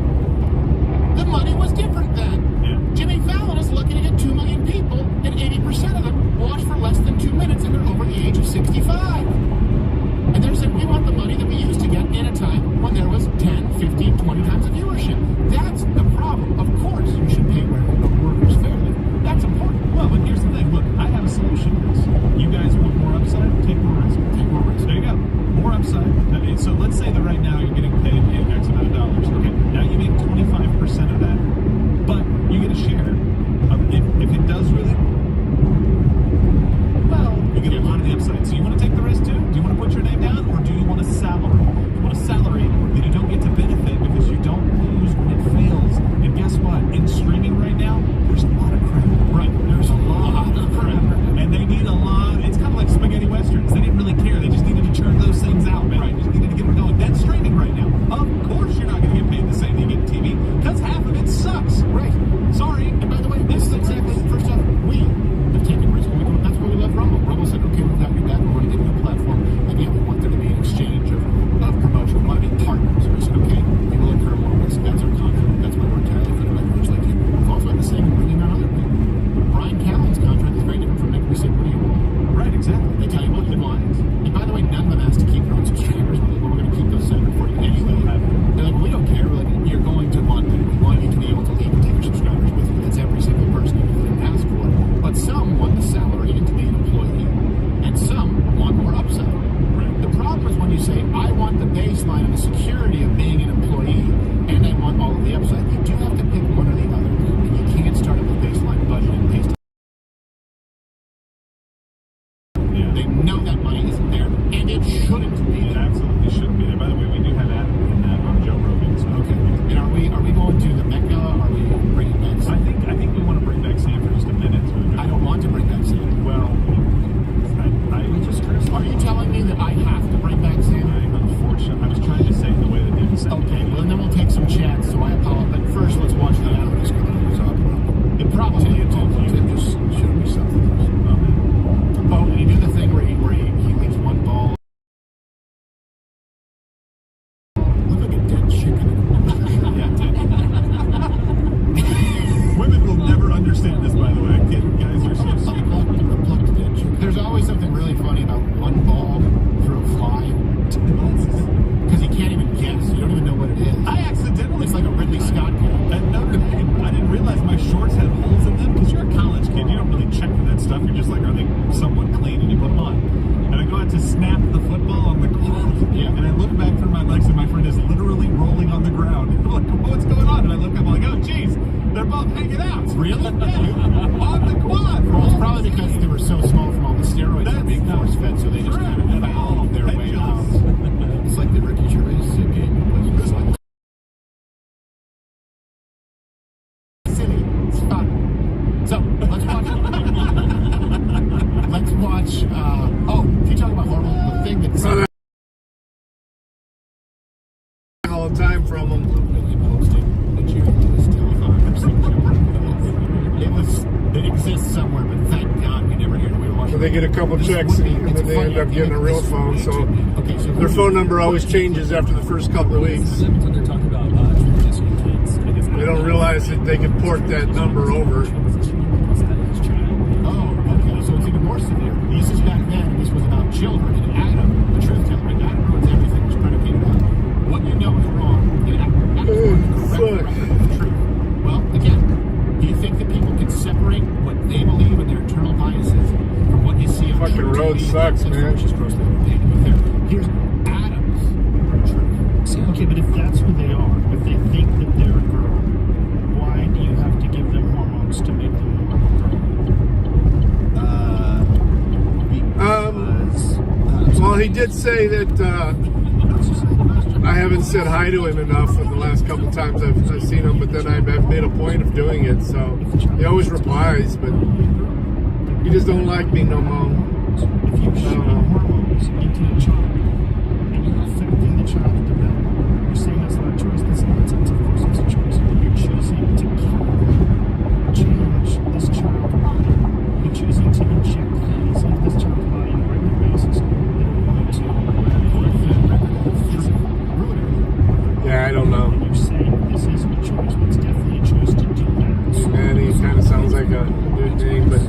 The money was different then. Yeah. Jimmy Fallon is lucky to get 2 million people, and 80% of them watch for less than 2 minutes, and they're over the age of 65. And they're saying, we want the money that we used to get in a time when there was 10, 15, 20 times the viewership. That's the problem. Of course, you should pay workers fairly. That's important. Well, but here's the thing. Look, I have a solution to this. You guys want more upside? Take more risk. Take more risk. There you go. More upside. So let's say that right now you're getting paid X amount of dollars. Okay, now you make 25% of that, but you get a share. If it does really well, you get a lot of the upside. So you want to take the risk too? Do you want to put your name down, or do you want a salary? You want a salary that you don't get to benefit because you don't lose when it fails. And guess what? In streaming right now, there's a lot of crap. Right. There's a lot of crap. And they need a lot. It's kind of like spaghetti westerns. They didn't really care. They just needed to churn those things out, man. Right. They just needed to get them going. That's streaming right now. Of course you're not going to get paid the same that you get TV, because half of it sucks. Right. Sorry. And by the way, this is exactly, first off, we have taken risks. That's why we love Rumble. Rumble said, okay, we've got your back. We're going to give you a platform. And yeah, we want there to be an exchange of promotion. We want to be partners. We said, okay, we will incur more risk. That's our contract. That's why we're entirely for the members like you. We've also had the same in bringing on other people. Brian Callen's contract is very different from Nick. We say, what do you want? Right, exactly. They tell you what you want. And by the way, none of them asked to keep their own subscribers. We're like, well, we're going to keep those separate for you anyway. They're like, well, we don't care. We're like, you're going to want them. We want you to be able to leave and take your subscribers with you. That's every single person you didn't ask for. But some want the salary and to be an employee. And some want more upside. Right. The problem is when you say, I want the baseline and the security of being an employee, and I want all of the upside. You do have to pick one or the other. And you can't start with baseline budgeting based on. Yeah. They know that money isn't there, and it shouldn't be It there. absolutely shouldn't be there. By the way, we do have Adam in that on Joe Rogan. So Okay. And are we going to the Met Gala? Are we bringing back I think we want to bring back Sam for just a minute. I don't want to bring back Sam. Well, I just Are you telling me that I have to bring back Sam? unfortunately, I was trying to say it the way that David said. Okay, well, and then we'll take some chats, so I apologize. But first, let's watch the I was video. going to talk about It probably Tim just showed me something. Oh, and you do the thing where he leaves one ball. Look like a dead chicken. Women will never understand this, by the way. Guys are so sweet. There's always something really funny about one ball through a fly. Because you can't even guess. You don't even know what it is. I accidentally. It's like a Ridley Scott character. At Notre Dame, I didn't realize my shorts had holes in them, because you're a college kid. You don't really check for that stuff. You're just like, are they somewhat clean? And you put them on. And I go out to snap the football on the court. Yeah. And I look back through my legs, and my friend is literally rolling on the ground. I'm like, what's going on? And I look up, I'm like, oh, geez, they're both hanging out. Really? Yeah, on the quad. Well, it's probably because they were so small from all the steroids that were being force fed, so they just kind of found their way out. It's like the Ricky Gervais game. It's like Silly. It's fun. So, let's watch. Let's watch. If you talk about horrible, the thing that. All the time from them. It exists somewhere, but thank God we never hear it. We were watching. So they get a couple checks and then they end up getting a real phone. So their phone number always changes after the first couple of weeks. So they're talking about transitioning kids. I guess They don't realize that they can port that number over. Oh, okay. So it's even more severe. This is back then. This was about children. And Adam, the truth teller, Adam ruins everything. Okay, but if that's who they are, if they think that they're a girl, why do you have to give them hormones to make them more of a girl? Well, he did say that I haven't said hi to him enough in the last couple times I've seen him, but then I've made a point of doing it, so he always replies, but he just don't like me no more. If you shoot hormones into a child and you're affecting the child development, you're saying that's not a choice. That's not, of course it's a choice. You're choosing to change this child body. You're choosing to inject things into this child's body on a regular basis that are going to ruin it. Yeah, I don't know. And you're saying this isn't a choice, but it's definitely a choice to do that. Man, he kind of sounds like a good name, but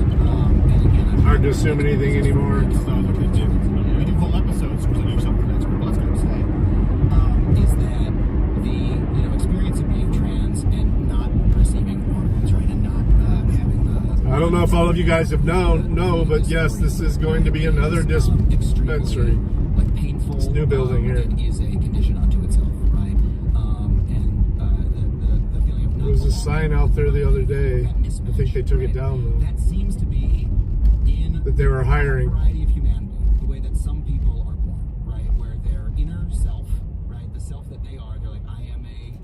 hard to assume anything anymore. We do whole episodes to do something that's what I was going to say. Is that the experience of being trans and not receiving hormones, right, and not having the. I don't know if all of you guys have known, but yes, this is going to be another dispensary. Like painful. This new building here. Is a condition unto itself, right? The feeling of. There was a sign out there the other day. I think they took it down though. That seems to be in that they were hiring. The variety of humanity, the way that some people are born, right, where their inner self, right, the self that they are, they're like, I am a,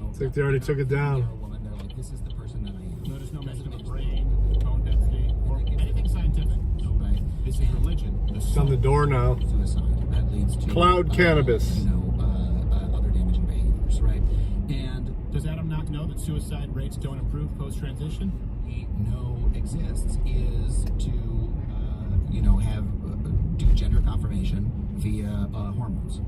I think they already took it down. They're a woman. They're like, this is the person that I am. Notice no mention of the brain, bone density, or anything scientific. Right. This is religion. It's on the door now. Suicide that leads to Cloud cannabis. Other damaging behaviors, right? And does Adam not know that suicide rates don't improve post-transition? We know exists is to have do gender confirmation via hormones.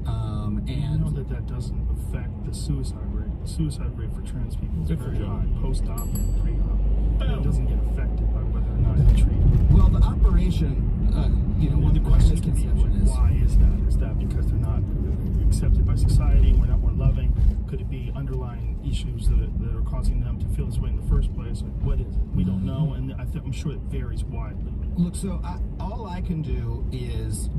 And you know that doesn't affect the suicide rate. The suicide rate for trans people is very high, post-op and pre-op. It doesn't get affected by whether or not it's treated. Well, the operation, one of the questions can be, why is that? Is that because they're not accepted by society and we're not more loving? Could it be underlying issues that are causing them to feel this way in the first place? Or what is it? We don't know, and I'm sure it varies widely. Look, so all I can do is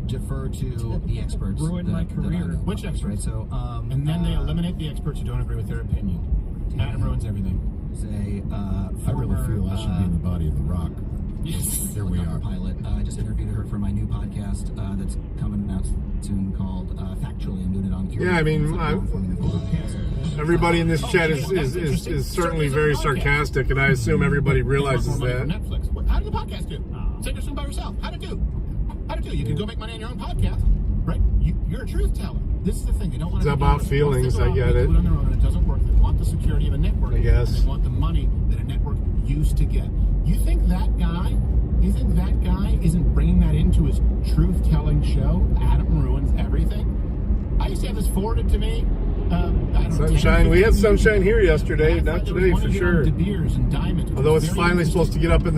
defer to the experts. Ruin my career. Which experts? Right, so, and then they eliminate the experts who don't agree with their opinion. Adam ruins everything. Say, I really feel I should be in the body of the Rock. Yes. Here we are. Pilot. I just interviewed her for my new podcast that's coming out soon called Factually. I'm doing it on Curious. Yeah, I mean, everybody in this chat is certainly very sarcastic, and I assume everybody realizes that. Netflix. How did the podcast do? Say this one by yourself. How'd it do? You can go make money on your own podcast, right? You're a truth teller. This is the thing. They don't want to. It's about feelings. I get it. On their own, and it doesn't work. They want the security of a network. I guess. They want the money that a network used to get. You think that guy isn't bringing that into his truth-telling show? Adam ruins everything. I used to have this forwarded to me. Sunshine. We had sunshine here yesterday, not today for sure. Although it's finally supposed to get up in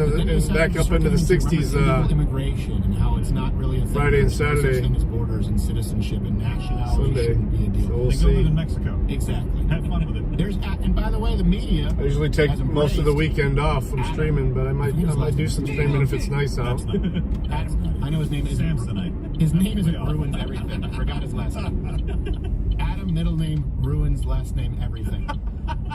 back up into the 60s. Immigration and how it's not really a Friday and Saturday. Borders and citizenship and nationality shouldn't be a deal. So we'll They go see. live in Mexico. Exactly. Have fun with it. And by the way, the media. I usually take most of the weekend off from streaming, but I might do some streaming if it's nice out. Adam, I know his name is Samsonite. His name isn't Ruins Everything. I forgot his last name. Adam, middle name, Ruins, last name, everything.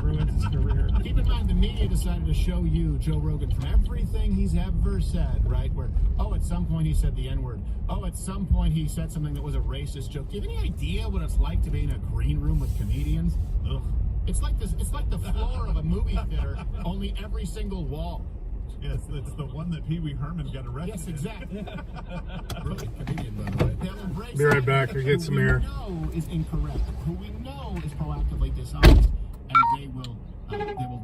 Ruins his career. Keep in mind, the media decided to show you Joe Rogan from everything he's ever said, right? Where, at some point he said the N-word. At some point he said something that was a racist joke. Do you have any idea what it's like to be in a green room with comedians? Ugh. It's like this. It's like the floor of a movie theater, only every single wall. Yes, it's the one that Pee Wee Herman got arrested. Yes, exactly. Brilliant comedian, by the way. They'll embrace Be right back. I'll get some air. Who we know is incorrect. Who we know is proactively dishonest, and they will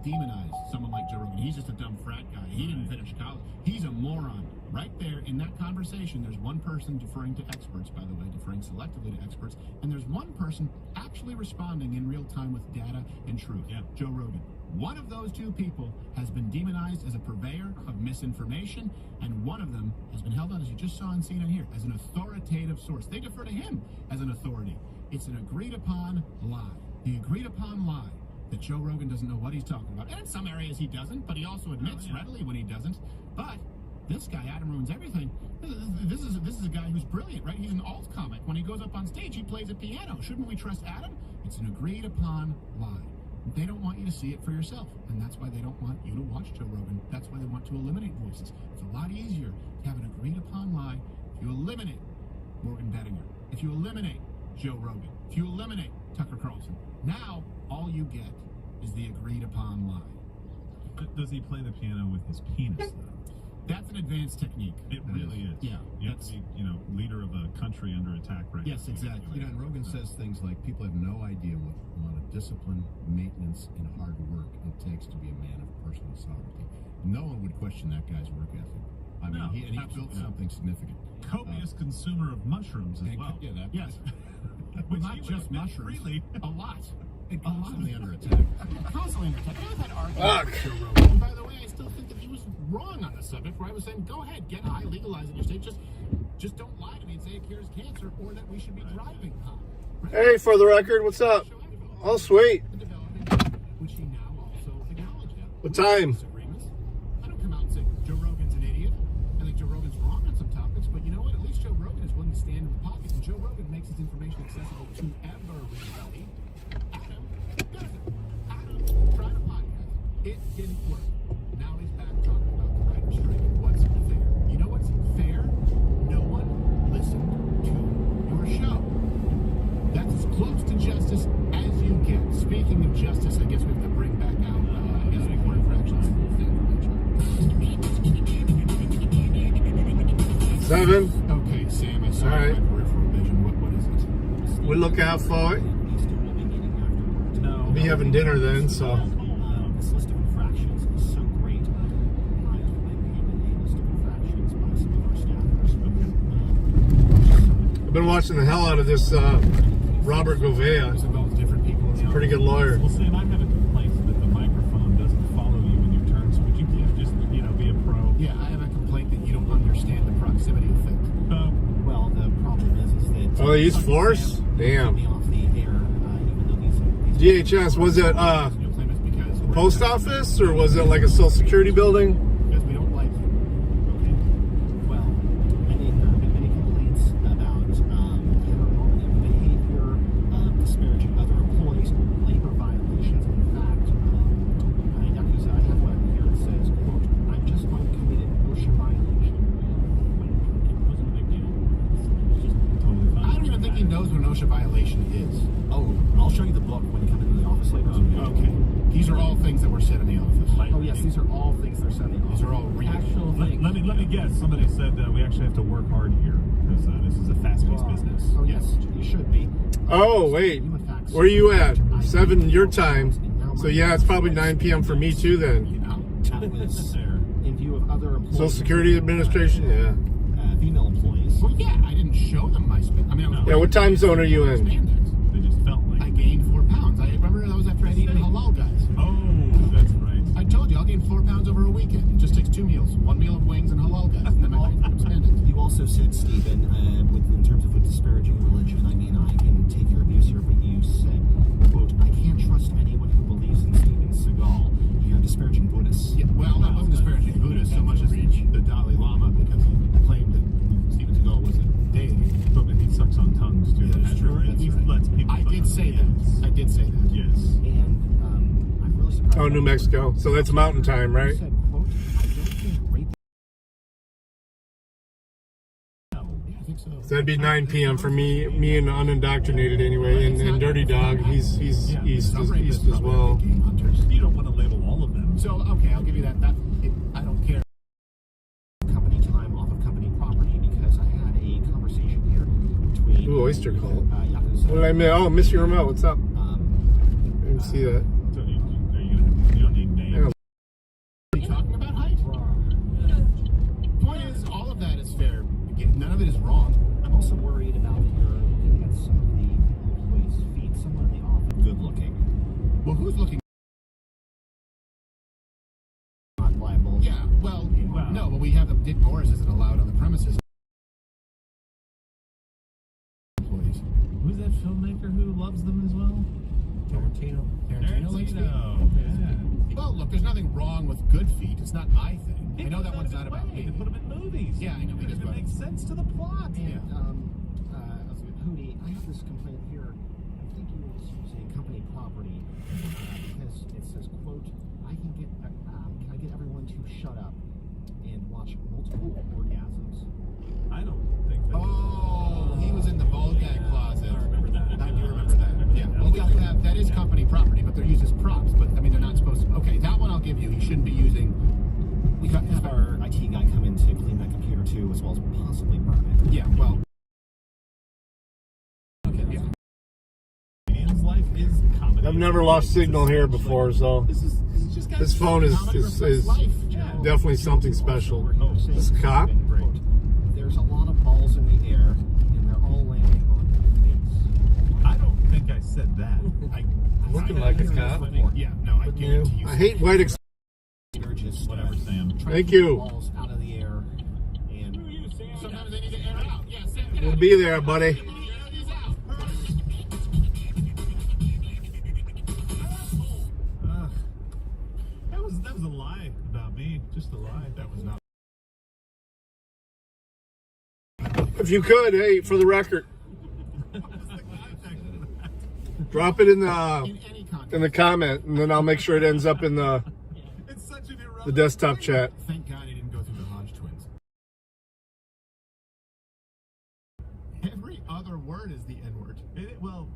demonize someone like Joe Rogan. He's just a dumb frat guy. He didn't finish college. He's a moron. Right there in that conversation, there's one person deferring to experts, by the way, deferring selectively to experts, and there's one person actually responding in real time with data and truth. Yeah, Joe Rogan. One of those two people has been demonized as a purveyor of misinformation, and one of them has been held out, as you just saw and seen in here, as an authoritative source. They defer to him as an authority. It's an agreed-upon lie. The agreed-upon lie that Joe Rogan doesn't know what he's talking about. And in some areas he doesn't, but he also admits readily when he doesn't. But This guy, Adam Ruins Everything, this is a guy who's brilliant, right? He's an alt comic. When he goes up on stage, he plays a piano. Shouldn't we trust Adam? It's an agreed upon lie. They don't want you to see it for yourself, and that's why they don't want you to watch Joe Rogan. That's why they want to eliminate voices. It's a lot easier to have an agreed upon lie if you eliminate Morgan Bettinger, if you eliminate Joe Rogan, if you eliminate Tucker Carlson. Now, all you get is the agreed upon lie. Does he play the piano with his penis, though? That's an advanced technique. It really is. Yeah. You have to be, leader of a country under attack right now. Yes, exactly. And Rogan says things like people have no idea what amount of discipline, maintenance, and hard work it takes to be a man of personal sovereignty. No one would question that guy's work ethic. I mean, No, he built something significant. Copious consumer of mushrooms as well. Yeah, that. Yes. Which Not he would just admit mushrooms. freely. A lot. And constantly under attack. Constantly under attack. I've had arguments Fuck. with Joe Rogan. And by the way, I still think that he was wrong on the subject where I was saying, go ahead, get high, legalize it in your state. Just don't lie to me and say it cures cancer or that we should be driving high. Hey, for the record, what's up? Oh, sweet. Which he now also acknowledged. What time? Disagreements. I don't come out and say Joe Rogan's an idiot. I think Joe Rogan's wrong on some topics, but you know what? At least Joe Rogan is willing to stand in the pocket, and Joe Rogan makes his information accessible to everybody. Adam doesn't. Adam tried a podcast. It didn't work. Now he's back talking about the writer's strike and what's fair. You know what's fair? No one listened to your show. That's as close to justice as you get. Speaking of justice, I guess we have to bring back out, more infractions. 7. Okay, Sam, I saw All right. my peripheral vision. What is it? We look out for it. No. Be having dinner then, so. This list of infractions is so great. I have a list of infractions by some of our staffers. I've been watching the hell out of this Robert Gouveia. This involves different people. Pretty good lawyer. Well, Sam, I've had a complaint that the microphone doesn't follow you when you turn, so would you please just, be a pro? Yeah, I have a complaint that you don't understand the proximity effect. Well, the problem is that Oh, they use force? Damn. me off the air, even though these DHS, was it Your claim is because we're post office or was it like a social security building? because we don't like you. well, many complaints about inappropriate behavior, disparaging other employees, labor violations. In fact, I have one here that says, quote, "I'm just going to commit an OSHA violation." It wasn't a big deal. It's just totally fine. I don't even think he knows what an OSHA violation is. Oh, I'll show you the book when you come into the office later. Okay. These are all things that were said in the office. Oh yes, these are all things that are said in the office. These are all real. actual things. Let me guess. Somebody said we actually have to work hard here because this is a fast-paced business. Oh yes, you should be. Oh, wait. Human facts. Where are you at? 7 your time. So yeah, it's probably 9 p.m. for me too then. You know? That was There. in view of other employees. Social Security Administration, yeah. Female employees. Well, yeah, I didn't show them my spandex. I mean, I was Yeah, what time zone are you in? spandex. They just felt I like. gained 4 pounds. I remember that was after I'd eaten halal, guys. Oh, that's right. I told you I'll gain 4 pounds over a weekend. It just takes 2 meals. 1 meal of wings and halal, guys. And then I gained spandex. You also said, Stephen, in terms of disparaging religion, I mean, I can take your abuse here, but you said, quote, "I can't trust anyone who believes in Steven Seagal." You're disparaging Buddhists. Yeah, well, that wasn't disparaging Buddhists so much as the Dalai Lama because he claimed that Steven Seagal was a deity. But he sucks on tongues too. Yeah, that's true. Or That's he right. lets people. I suck did on say tongues. that. I did say that. Yes. And I'm really surprised. Oh, New Mexico. So that's mountain time, right? You said, quote, "I don't think rape." Yeah, I think so. So that'd be 9 p.m. for me and unindoctrinated anyway. And Dirty Dog, he's east as well. Game hunters. You don't want to label all of them. So, okay, I'll give you that. I don't care. Company time off of company property because I had a conversation here between Ooh, oyster cult. Yakuza. What did I miss? Oh, Miss Your Remote. What's up? I didn't see that. So you don't need names. Yeah. Are you talking about height? Point is, all of that is fair. Again, none of it is wrong. I'm also worried about that you're looking at some of the employees' feet. Someone in the office, good looking, Well, who's looking? not liable. Yeah, well, no, but we have Dick Morris isn't allowed on the premises. Employees. Who's that filmmaker who loves them as well? Tarantino likes feet. Yeah. Well, look, there's nothing wrong with good feet. It's not my thing. I know that one's not about me. They put them in movies. Yeah, I know. It makes sense to the plot. Yeah. Hootie, I have this complaint here. I think you was using company property because it says, "quote I can I get everyone to shut up and watch multiple orgasms." I don't think that. Oh, he was in the bald gag closet. I remember that. I do remember that. Yeah. Well, that is company property, but they're used as props. But I mean, they're not supposed to. Okay, that one I'll give you. He shouldn't be using. We got have our IT guy come in to clean that computer too, as well as possibly burn it. Yeah. Well. Comedian's life is comedy. I've never lost signal here before, so this phone is definitely something special. This cop? There's a lot of balls in the air, and they're all landing on your face. I don't think I said that. Looking like a cop. Yeah. No, I guarantee you. I hate white They're just Whatever, Sam. trying Thank to get you. balls out of the air, and Sometimes they need to air out. Yeah. Sam, We'll be there, buddy. air these out. That was a lie about me. Just a lie. That was not. If you could, hey, for the record, drop it in In any context. the comment, and then I'll make sure it ends up in the It's such an irrelevant. desktop chat. Thank God he didn't go through the Hodge twins. Every other word is the N-word. Well,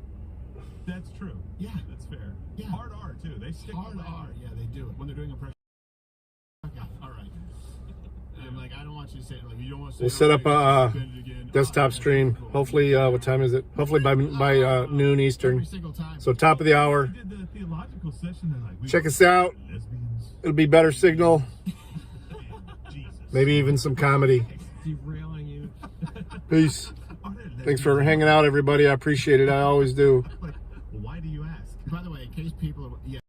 that's true. Yeah. That's fair. Yeah. Hard R too. They stick Hard with R. Yeah, they do it when they're doing impression. Okay, all right. I'm like, I don't want you to say it. Like, you don't want to say We'll it set up right, a you just again. desktop stream. Hopefully, what time is it? Hopefully by noon Eastern. Every single time. So top of the hour. We did the theological session. They're like, Check us out. lesbians. It'll be better signal. Jesus. Maybe even some comedy. Derailing you. Peace. Are there lesbians? Thanks for hanging out, everybody. I appreciate it. I always do. Like, why do you ask? By the way, in case people are, yeah.